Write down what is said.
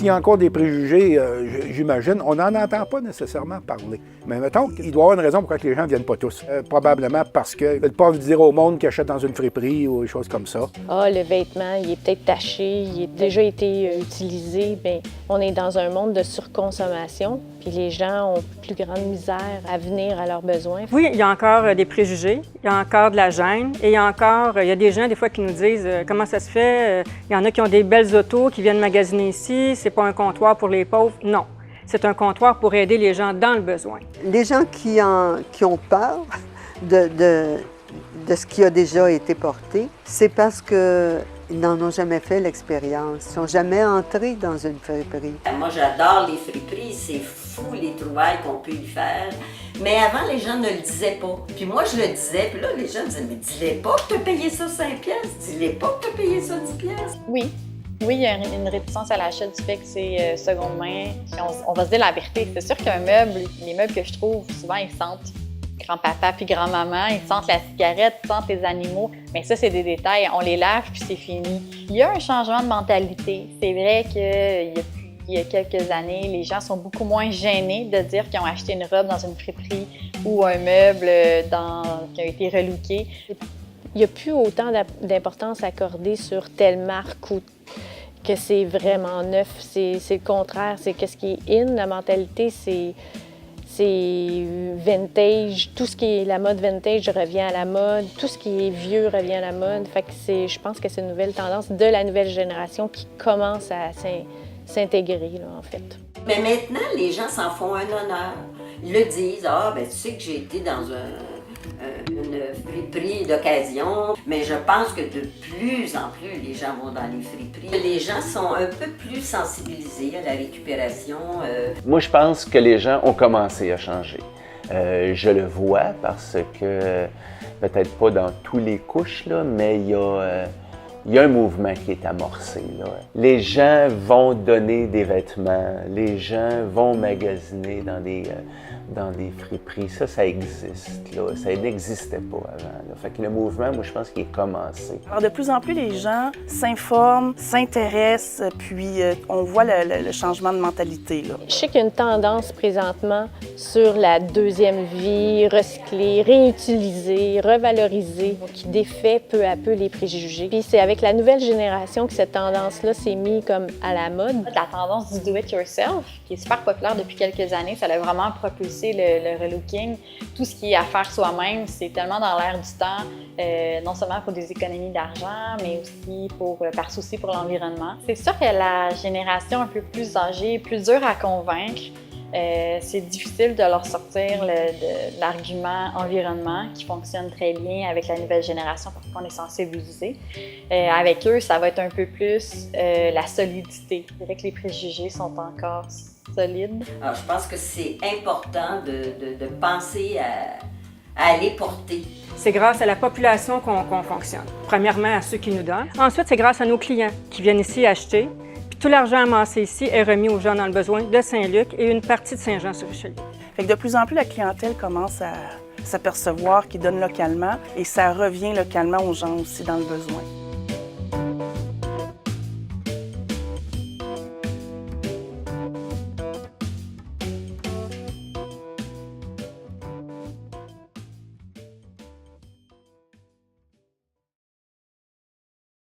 s'il y a encore des préjugés, j'imagine, on n'en entend pas nécessairement parler. Mais mettons qu'il doit y avoir une raison pourquoi les gens ne viennent pas tous. Probablement parce qu'ils ne veulent pas dire au monde qu'ils achètent dans une friperie ou des choses comme ça. Ah, le vêtement, il est peut-être taché, il a déjà été utilisé. Bien, on est dans un monde de surconsommation, puis les gens ont plus grande misère à venir à leurs besoins. Oui, il y a encore des préjugés, il y a encore de la gêne, et il y a des gens des fois qui nous disent comment ça se fait, il y en a qui ont des belles autos, qui viennent magasiner ici, c'est pas un comptoir pour les pauvres. Non, c'est un comptoir pour aider les gens dans le besoin. Les gens qui ont peur de ce qui a déjà été porté, c'est parce qu'ils n'en ont jamais fait l'expérience. Ils ne sont jamais entrés dans une friperie. Moi, j'adore les friperies. C'est fou les trouvailles qu'on peut y faire. Mais avant, les gens ne le disaient pas. Puis moi, je le disais. Puis là, les gens disaient, mais dis-les pas que tu as payé ça 5 piastres. Dis-les pas que tu as payé ça 10 piastres. Oui. Oui, il y a une réticence à l'achat du fait que c'est seconde main. On va se dire la vérité. C'est sûr qu'un meuble, les meubles que je trouve, souvent, ils sentent grand-papa puis grand-maman, ils sentent la cigarette, ils sentent les animaux. Mais ça, c'est des détails. On les lave puis c'est fini. Il y a un changement de mentalité. C'est vrai qu'il y a quelques années, les gens sont beaucoup moins gênés de dire qu'ils ont acheté une robe dans une friperie ou un meuble qui a été relooké. Il n'y a plus autant d'importance accordée sur telle marque ou que c'est vraiment neuf. C'est le contraire. C'est qu'est-ce qui est in. La mentalité, c'est vintage. Tout ce qui est la mode vintage revient à la mode. Tout ce qui est vieux revient à la mode. Fait que je pense que c'est une nouvelle tendance de la nouvelle génération qui commence à s'intégrer, là, en fait. Mais maintenant, les gens s'en font un honneur. Ils le disent, ah, ben tu sais que j'ai été dans une friperie d'occasion, mais je pense que de plus en plus, les gens vont dans les friperies. Les gens sont un peu plus sensibilisés à la récupération. Moi, je pense que les gens ont commencé à changer. Je le vois parce que, peut-être pas dans tous les couches, là, mais il y a un mouvement qui est amorcé, là. Les gens vont donner des vêtements, les gens vont magasiner dans des friperies. Ça existe, là. Ça n'existait pas avant, là. Fait que le mouvement, moi, je pense qu'il est commencé. Alors, de plus en plus, les gens s'informent, s'intéressent, puis on voit le changement de mentalité, là. Je sais qu'il y a une tendance présentement sur la deuxième vie, recycler, réutiliser, revaloriser, qui défait peu à peu les préjugés. Puis c'est avec la nouvelle génération que cette tendance-là s'est mise comme à la mode. La tendance du do-it-yourself, qui est super populaire depuis quelques années, ça a vraiment propulsé le relooking. Tout ce qui est à faire soi-même, c'est tellement dans l'air du temps, non seulement pour des économies d'argent, mais aussi par souci pour l'environnement. C'est sûr que la génération un peu plus âgée, plus dure à convaincre, c'est difficile de leur sortir l'argument environnement qui fonctionne très bien avec la nouvelle génération parce qu'on est sensibilisé. Avec eux, ça va être un peu plus la solidité. Je dirais que les préjugés sont encore solides. Alors, je pense que c'est important de penser à les porter. C'est grâce à la population qu'on fonctionne. Premièrement, à ceux qui nous donnent. Ensuite, c'est grâce à nos clients qui viennent ici acheter. Tout l'argent amassé ici est remis aux gens dans le besoin de Saint-Luc et une partie de Saint-Jean-sur-Richelieu. Fait que de plus en plus, la clientèle commence à s'apercevoir qu'ils donnent localement et ça revient localement aux gens aussi dans le besoin.